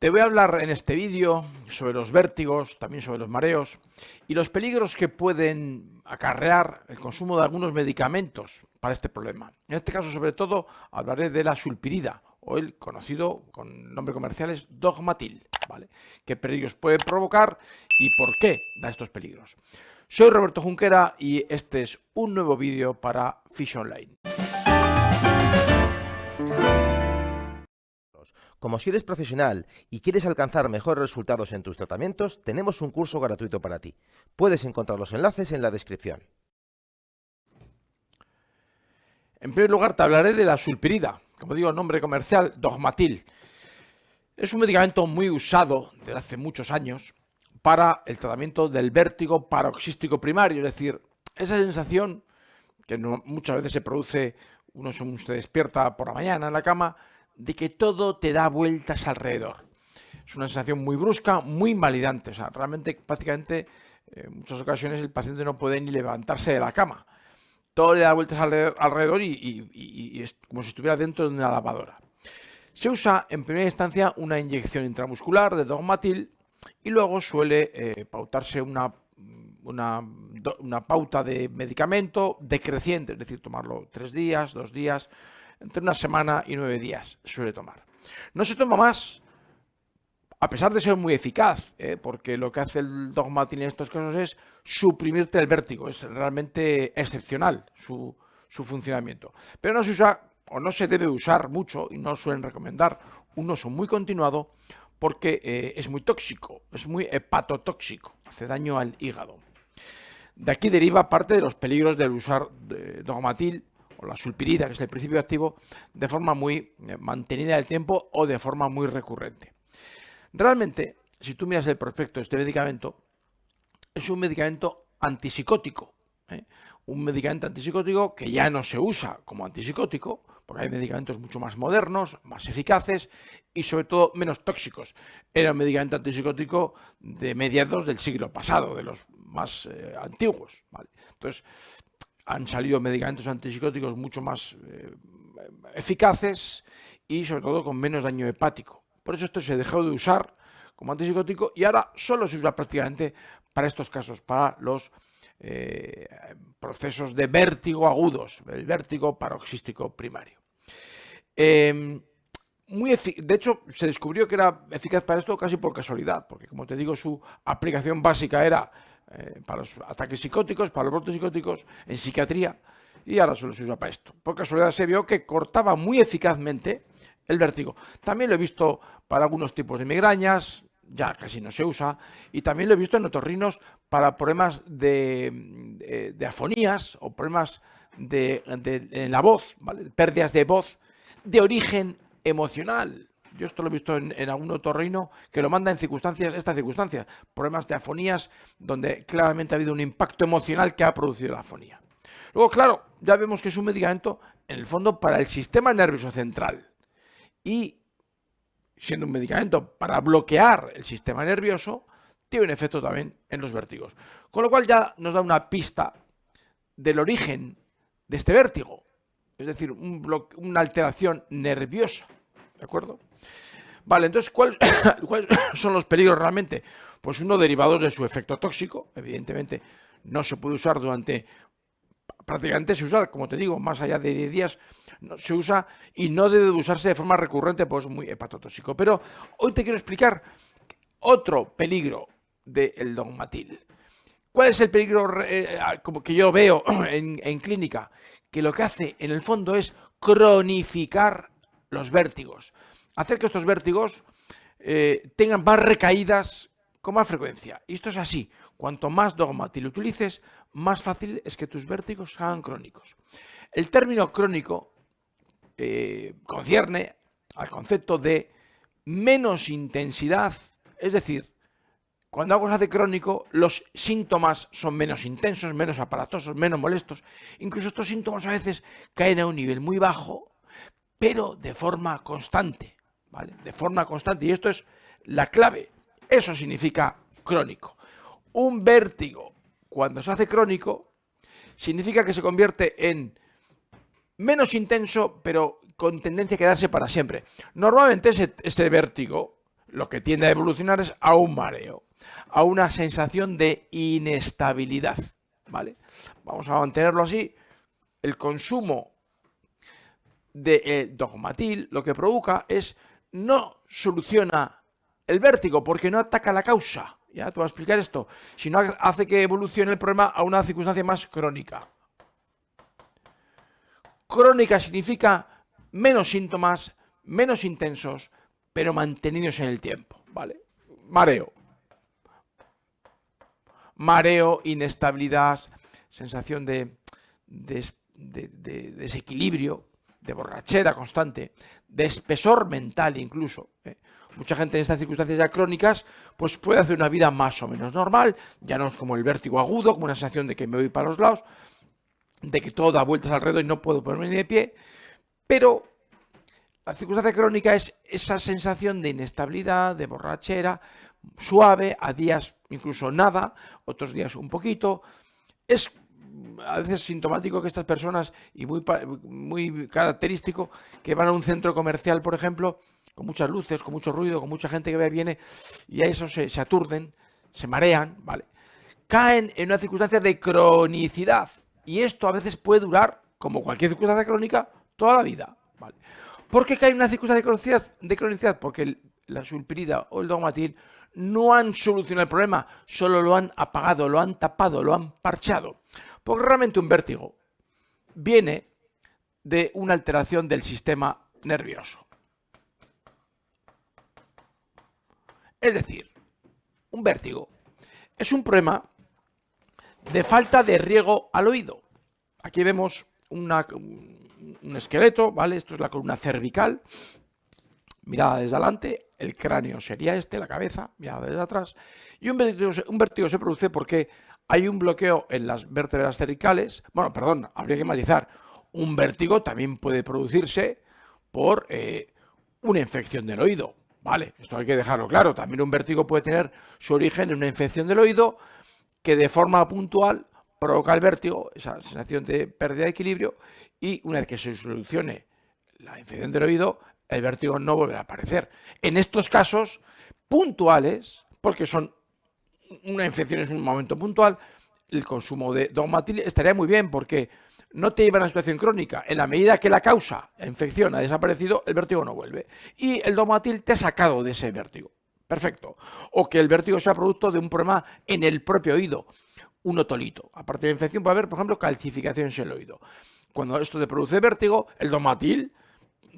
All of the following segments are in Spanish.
Te voy a hablar en este vídeo sobre los vértigos, también sobre los mareos y los peligros que pueden acarrear el consumo de algunos medicamentos para este problema. En este caso, sobre todo, hablaré de la sulpirida, o el conocido con nombre comercial es Dogmatil, ¿vale? ¿Qué peligros puede provocar y por qué da estos peligros? Soy Roberto Junquera y este es un nuevo vídeo para Fish Online. Como si eres profesional y quieres alcanzar mejores resultados en tus tratamientos, tenemos un curso gratuito para ti. Puedes encontrar los enlaces en la descripción. En primer lugar, te hablaré de la sulpirida, como digo, nombre comercial Dogmatil. Es un medicamento muy usado desde hace muchos años para el tratamiento del vértigo paroxístico primario, es decir, esa sensación que muchas veces se produce, uno según se despierta por la mañana en la cama, de que todo te da vueltas alrededor. Es una sensación muy brusca, muy invalidante. O sea, realmente, prácticamente, en muchas ocasiones el paciente no puede ni levantarse de la cama. Todo le da vueltas alrededor y es como si estuviera dentro de una lavadora. Se usa en primera instancia una inyección intramuscular de Dogmatil y luego suele pautarse una pauta de medicamento decreciente, es decir, tomarlo 3 días, 2 días, entre una semana y 9 días suele tomar. No se toma más, a pesar de ser muy eficaz, porque lo que hace el Dogmatil en estos casos es suprimirte el vértigo, es realmente excepcional su funcionamiento. Pero no se usa o no se debe usar mucho y no suelen recomendar un uso muy continuado porque es muy tóxico, es muy hepatotóxico, hace daño al hígado. De aquí deriva parte de los peligros del usar Dogmatil o la sulpirida, que es el principio activo, de forma muy mantenida en el tiempo o de forma muy recurrente. Realmente, si tú miras el prospecto de este medicamento, es un medicamento antipsicótico. Un medicamento antipsicótico que ya no se usa como antipsicótico, porque hay medicamentos mucho más modernos, más eficaces y sobre todo menos tóxicos. Era un medicamento antipsicótico de mediados del siglo pasado, de los más antiguos, ¿vale? Entonces, han salido medicamentos antipsicóticos mucho más eficaces y sobre todo con menos daño hepático. Por eso esto se dejó de usar como antipsicótico y ahora solo se usa prácticamente para estos casos, para los procesos de vértigo agudos, el vértigo paroxístico primario. De hecho, se descubrió que era eficaz para esto casi por casualidad, porque como te digo, su aplicación básica era para los ataques psicóticos, para los brotes psicóticos, en psiquiatría, y ahora solo se usa para esto. Por casualidad se vio que cortaba muy eficazmente el vértigo. También lo he visto para algunos tipos de migrañas, ya casi no se usa, y también lo he visto en otorrinos para problemas de afonías o problemas en la voz, ¿vale? Pérdidas de voz de origen emocional. Yo esto lo he visto en algún otorrino que lo manda en estas circunstancias, problemas de afonías donde claramente ha habido un impacto emocional que ha producido la afonía. Luego, claro, ya vemos que es un medicamento, en el fondo, para el sistema nervioso central. Y siendo un medicamento para bloquear el sistema nervioso, tiene un efecto también en los vértigos. Con lo cual ya nos da una pista del origen de este vértigo, es decir, una alteración nerviosa, ¿de acuerdo? Vale, entonces, ¿cuáles son los peligros realmente? Pues uno, derivado de su efecto tóxico, evidentemente no se puede usar prácticamente se usa, como te digo, más allá de 10 días, no se usa y no debe usarse de forma recurrente, pues muy hepatotóxico. Pero hoy te quiero explicar otro peligro del Dogmatil. ¿Cuál es el peligro como que yo veo en clínica? Que lo que hace en el fondo es cronificar los vértigos, hacer que estos vértigos tengan más recaídas con más frecuencia. Y esto es así. Cuanto más Dogmatil utilices, más fácil es que tus vértigos se hagan crónicos. El término crónico concierne al concepto de menos intensidad, es decir, cuando algo se hace crónico, los síntomas son menos intensos, menos aparatosos, menos molestos. Incluso estos síntomas a veces caen a un nivel muy bajo, pero de forma constante, ¿vale? De forma constante. Y esto es la clave. Eso significa crónico. Un vértigo, cuando se hace crónico, significa que se convierte en menos intenso, pero con tendencia a quedarse para siempre. Normalmente ese vértigo lo que tiende a evolucionar es a un mareo, a una sensación de inestabilidad, ¿vale? Vamos a mantenerlo así. El consumo de Dogmatil lo que provoca es, no soluciona el vértigo porque no ataca la causa, ya te voy a explicar esto, sino hace que evolucione el problema a una circunstancia más crónica. Crónica significa menos síntomas, menos intensos, pero mantenidos en el tiempo, ¿vale? Mareo, inestabilidad, sensación de desequilibrio, de borrachera constante, de espesor mental incluso. Mucha gente en estas circunstancias ya crónicas pues puede hacer una vida más o menos normal, ya no es como el vértigo agudo, como una sensación de que me voy para los lados, de que todo da vueltas alrededor y no puedo ponerme ni de pie, pero la circunstancia crónica es esa sensación de inestabilidad, de borrachera, suave, a días incluso nada, otros días un poquito. Es a veces sintomático que estas personas, y muy característico, que van a un centro comercial, por ejemplo, con muchas luces, con mucho ruido, con mucha gente que va y viene, y a eso se aturden, se marean, ¿vale? Caen en una circunstancia de cronicidad, y esto a veces puede durar, como cualquier circunstancia crónica, toda la vida, ¿vale? ¿Por qué cae en una circunstancia de cronicidad? Porque la sulpirida o el Dogmatil no han solucionado el problema, solo lo han apagado, lo han tapado, lo han parchado. Porque realmente un vértigo viene de una alteración del sistema nervioso. Es decir, un vértigo es un problema de falta de riego al oído. Aquí vemos un esqueleto, ¿vale? Esto es la columna cervical, mirada desde adelante, el cráneo sería la cabeza, mirada desde atrás, y un vértigo se produce porque hay un bloqueo en las vértebras cervicales. Bueno, perdón, habría que matizar. Un vértigo también puede producirse por una infección del oído, ¿vale? Esto hay que dejarlo claro. También un vértigo puede tener su origen en una infección del oído que de forma puntual provoca el vértigo, esa sensación de pérdida de equilibrio, y una vez que se solucione la infección del oído, el vértigo no volverá a aparecer. En estos casos puntuales, porque son una infección es un momento puntual, el consumo de Dogmatil estaría muy bien porque no te lleva a una situación crónica. En la medida que la causa, la infección, ha desaparecido, el vértigo no vuelve. Y el Dogmatil te ha sacado de ese vértigo. Perfecto. O que el vértigo sea producto de un problema en el propio oído, un otolito. Aparte de la infección puede haber, por ejemplo, calcificaciones en el oído. Cuando esto te produce vértigo, el Dogmatil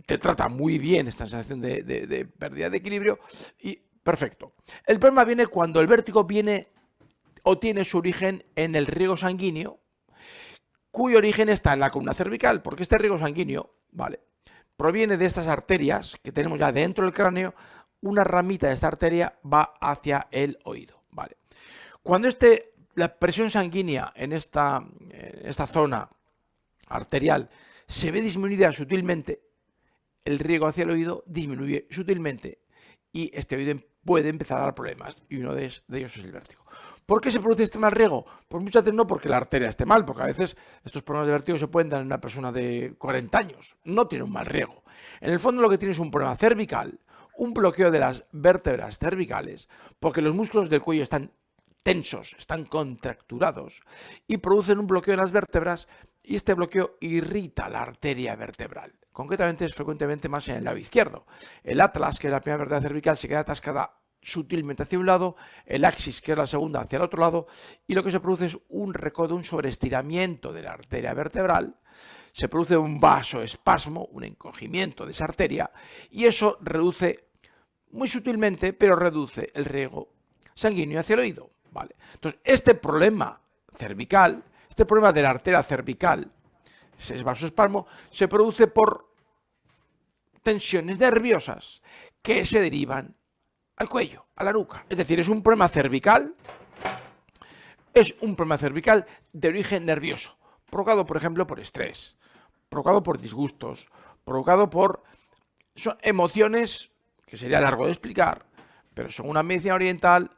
te trata muy bien esta sensación de pérdida de equilibrio y perfecto. El problema viene cuando el vértigo viene o tiene su origen en el riego sanguíneo, cuyo origen está en la columna cervical, porque este riego sanguíneo, ¿vale?, proviene de estas arterias que tenemos ya dentro del cráneo. Una ramita de esta arteria va hacia el oído, ¿vale? Cuando la presión sanguínea en esta zona arterial se ve disminuida sutilmente, el riego hacia el oído disminuye sutilmente y este oído puede empezar a dar problemas, y uno de ellos es el vértigo. ¿Por qué se produce este mal riego? Pues muchas veces no porque la arteria esté mal, porque a veces estos problemas de vértigo se pueden dar en una persona de 40 años. No tiene un mal riego. En el fondo lo que tiene es un problema cervical, un bloqueo de las vértebras cervicales, porque los músculos del cuello están tensos, están contracturados y producen un bloqueo en las vértebras, y este bloqueo irrita la arteria vertebral. Concretamente es frecuentemente más en el lado izquierdo. El atlas, que es la primera vértebra cervical, se queda atascada sutilmente hacia un lado, el axis, que es la segunda, hacia el otro lado, y lo que se produce es un recodo, un sobreestiramiento de la arteria vertebral, se produce un vasoespasmo, un encogimiento de esa arteria, y eso reduce, muy sutilmente, pero reduce el riego sanguíneo hacia el oído, ¿vale? Entonces, este problema cervical, este problema de la arteria cervical, ese vasoespasmo, se produce por tensiones nerviosas que se derivan al cuello, a la nuca. Es decir, es un problema cervical de origen nervioso, provocado, por ejemplo, por estrés, provocado por disgustos, provocado por emociones que sería largo de explicar, pero según la medicina oriental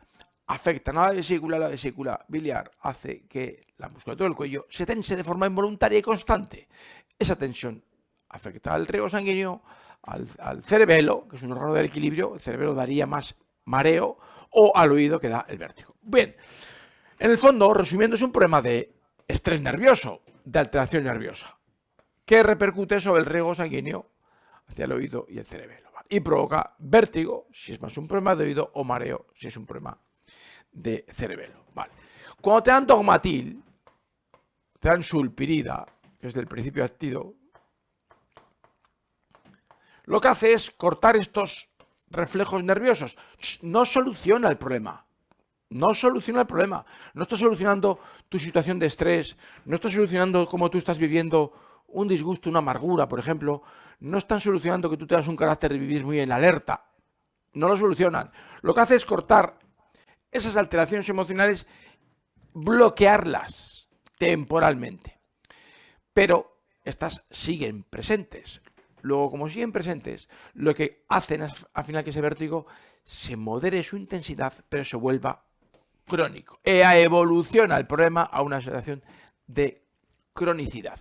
afectan a la vesícula biliar, hace que la musculatura del cuello se tense de forma involuntaria y constante. Esa tensión afecta al riego sanguíneo, al cerebelo, que es un órgano del equilibrio, el cerebelo daría más mareo, o al oído, que da el vértigo. Bien, en el fondo, resumiendo, es un problema de estrés nervioso, de alteración nerviosa, que repercute sobre el riego sanguíneo hacia el oído y el cerebelo, ¿vale? Y provoca vértigo, si es más un problema de oído, o mareo, si es un problema de cerebelo, ¿vale? Cuando te dan Dogmatil, te dan sulpirida, que es del principio activo, lo que hace es cortar estos reflejos nerviosos. No soluciona el problema. No soluciona el problema. No está solucionando tu situación de estrés, no está solucionando cómo tú estás viviendo un disgusto, una amargura, por ejemplo. No están solucionando que tú tengas un carácter de vivir muy en alerta. No lo solucionan. Lo que hace es cortar esas alteraciones emocionales, bloquearlas temporalmente. Pero estas siguen presentes. Luego, como siguen presentes, lo que hacen es, al final, que ese vértigo se modere su intensidad, pero se vuelva crónico. Evoluciona el problema a una situación de cronicidad.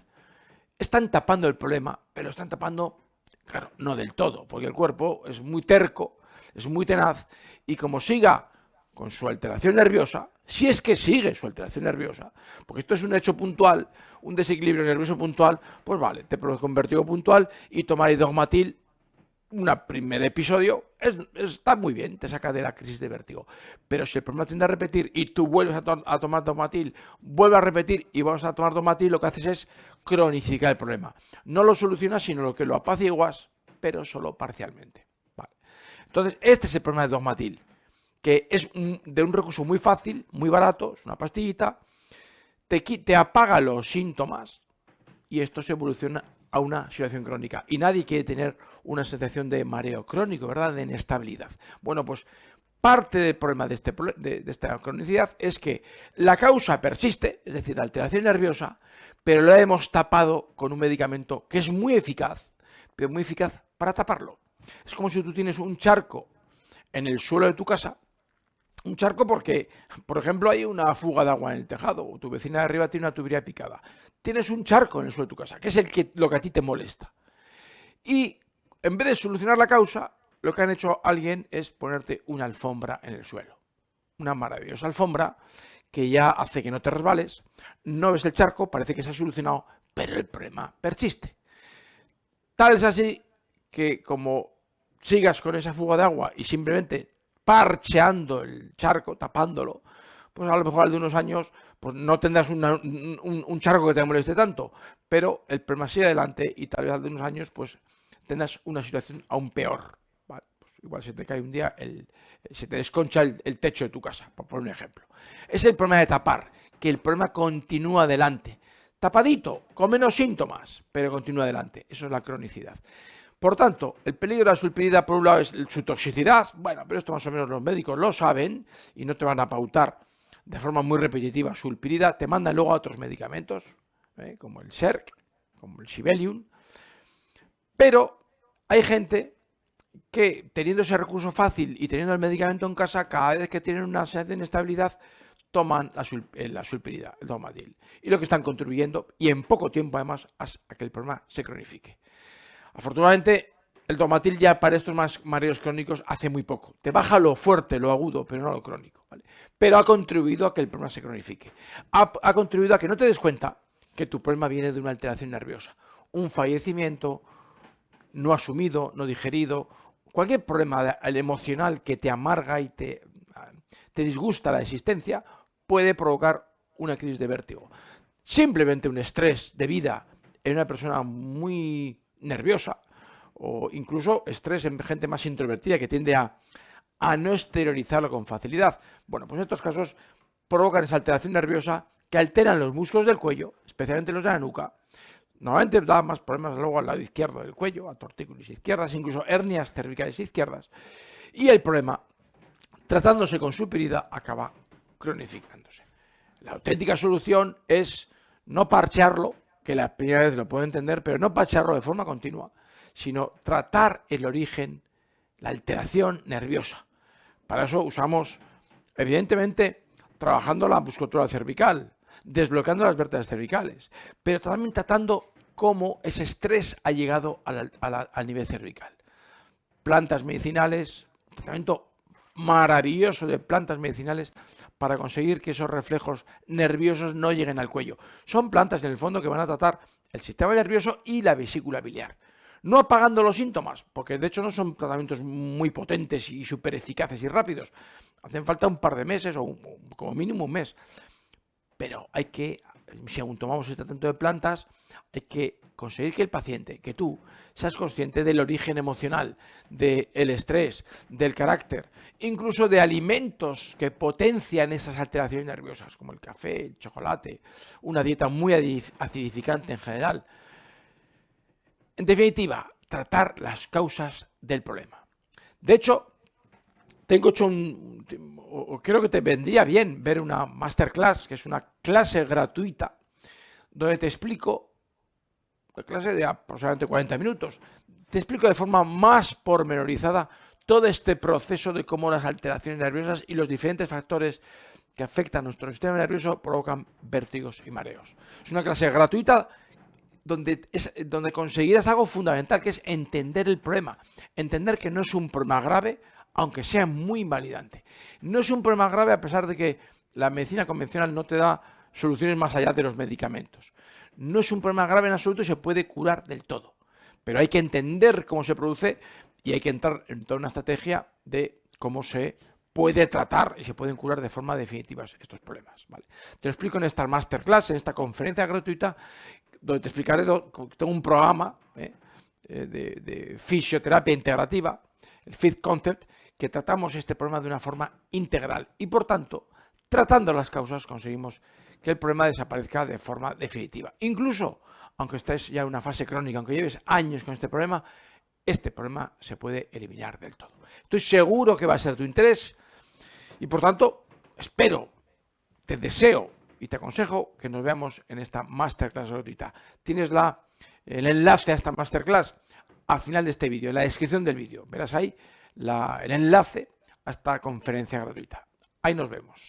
Están tapando el problema, pero están tapando, claro, no del todo, porque el cuerpo es muy terco, es muy tenaz, y como siga con su alteración nerviosa, si es que sigue su alteración nerviosa, porque esto es un hecho puntual, un desequilibrio nervioso puntual, pues vale, te produce un vértigo puntual y tomar Dogmatil, un primer episodio, está muy bien, te saca de la crisis de vértigo. Pero si el problema tiende a repetir y tú vuelves a tomar Dogmatil, vuelves a repetir y vas a tomar Dogmatil, lo que haces es cronificar el problema. No lo solucionas, sino lo que lo apaciguas, pero solo parcialmente. Vale. Entonces, este es el problema de Dogmatil, que es de un recurso muy fácil, muy barato, es una pastillita, te apaga los síntomas y esto se evoluciona a una situación crónica. Y nadie quiere tener una sensación de mareo crónico, ¿verdad? De inestabilidad. Bueno, pues parte del problema de esta cronicidad es que la causa persiste, es decir, la alteración nerviosa, pero lo hemos tapado con un medicamento que es muy eficaz, pero muy eficaz para taparlo. Es como si tú tienes un charco en el suelo de tu casa, un charco porque, por ejemplo, hay una fuga de agua en el tejado, o tu vecina de arriba tiene una tubería picada. Tienes un charco en el suelo de tu casa, que es lo que a ti te molesta. Y en vez de solucionar la causa, lo que han hecho alguien es ponerte una alfombra en el suelo. Una maravillosa alfombra que ya hace que no te resbales, no ves el charco, parece que se ha solucionado, pero el problema persiste. Tal es así que como sigas con esa fuga de agua y simplemente parcheando el charco, tapándolo, pues a lo mejor al de unos años pues no tendrás un charco que te moleste tanto, pero el problema sigue adelante y tal vez al de unos años pues tendrás una situación aún peor. ¿Vale? Pues igual se te cae un día, se te desconcha el techo de tu casa, por poner un ejemplo. Es el problema de tapar, que el problema continúa adelante. Tapadito, con menos síntomas, pero continúa adelante. Eso es la cronicidad. Por tanto, el peligro de la sulpirida, por un lado, es su toxicidad. Bueno, pero esto más o menos los médicos lo saben y no te van a pautar de forma muy repetitiva sulpirida. Te mandan luego a otros medicamentos, como el Serc, como el Sibelium. Pero hay gente que, teniendo ese recurso fácil y teniendo el medicamento en casa, cada vez que tienen una sensación de inestabilidad, toman la sulpirida, el Dogmatil. Y lo que están contribuyendo, y en poco tiempo además, a que el problema se cronifique. Afortunadamente, el Dogmatil ya para estos mareos crónicos hace muy poco. Te baja lo fuerte, lo agudo, pero no lo crónico, ¿vale? Pero ha contribuido a que el problema se cronifique. Ha contribuido a que no te des cuenta que tu problema viene de una alteración nerviosa. Un fallecimiento no asumido, no digerido, cualquier problema emocional que te amarga y te disgusta la existencia, puede provocar una crisis de vértigo. Simplemente un estrés de vida en una persona muy nerviosa, o incluso estrés en gente más introvertida que tiende a no exteriorizarlo con facilidad. Bueno, pues estos casos provocan esa alteración nerviosa que alteran los músculos del cuello, especialmente los de la nuca. Normalmente da más problemas luego al lado izquierdo del cuello, a tortícolis izquierdas, incluso hernias cervicales izquierdas. Y el problema, tratándose con sulpirida, acaba cronificándose. La auténtica solución es no parchearlo, que la primera vez lo puedo entender, pero no parchearlo de forma continua, sino tratar el origen, la alteración nerviosa. Para eso usamos, evidentemente, trabajando la musculatura cervical, desbloqueando las vértebras cervicales, pero también tratando cómo ese estrés ha llegado al nivel cervical. Plantas medicinales, tratamiento maravilloso de plantas medicinales para conseguir que esos reflejos nerviosos no lleguen al cuello. Son plantas en el fondo que van a tratar el sistema nervioso y la vesícula biliar. No apagando los síntomas, porque de hecho no son tratamientos muy potentes y súper eficaces y rápidos. Hacen falta un par de meses o como mínimo un mes. Pero hay que, si aún tomamos este tratamiento de plantas, hay que conseguir que el paciente, que tú, seas consciente del origen emocional, del estrés, del carácter, incluso de alimentos que potencian esas alteraciones nerviosas, como el café, el chocolate, una dieta muy acidificante en general. En definitiva, tratar las causas del problema. De hecho, tengo hecho creo que te vendría bien ver una masterclass, que es una clase gratuita, donde te explico, una clase de aproximadamente 40 minutos, te explico de forma más pormenorizada todo este proceso de cómo las alteraciones nerviosas y los diferentes factores que afectan a nuestro sistema nervioso provocan vértigos y mareos. Es una clase gratuita donde conseguirás algo fundamental, que es entender el problema, entender que no es un problema grave, aunque sea muy invalidante. No es un problema grave a pesar de que la medicina convencional no te da soluciones más allá de los medicamentos. No es un problema grave en absoluto y se puede curar del todo. Pero hay que entender cómo se produce y hay que entrar en toda una estrategia de cómo se puede tratar y se pueden curar de forma definitiva estos problemas, ¿vale? Te lo explico en esta masterclass, en esta conferencia gratuita, donde te explicaré, tengo un programa de fisioterapia integrativa, el Fit Concept, que tratamos este problema de una forma integral y, por tanto, tratando las causas conseguimos que el problema desaparezca de forma definitiva. Incluso, aunque estés ya en una fase crónica, aunque lleves años con este problema se puede eliminar del todo. Estoy seguro que va a ser de tu interés y, por tanto, espero, te deseo y te aconsejo que nos veamos en esta masterclass gratuita. Tienes el enlace a esta masterclass al final de este vídeo, en la descripción del vídeo. Verás ahí el enlace a esta conferencia gratuita. Ahí nos vemos.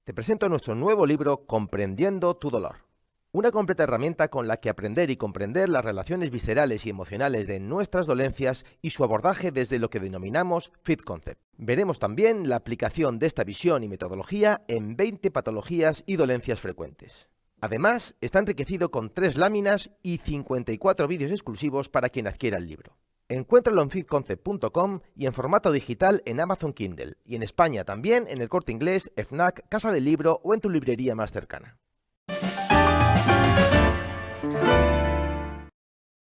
Te presento nuestro nuevo libro Comprendiendo tu dolor. Una completa herramienta con la que aprender y comprender las relaciones viscerales y emocionales de nuestras dolencias y su abordaje desde lo que denominamos Fit Concept. Veremos también la aplicación de esta visión y metodología en 20 patologías y dolencias frecuentes. Además, está enriquecido con 3 láminas y 54 vídeos exclusivos para quien adquiera el libro. Encuéntralo en fitconcept.com y en formato digital en Amazon Kindle, y en España también en El Corte Inglés, FNAC, Casa del Libro o en tu librería más cercana.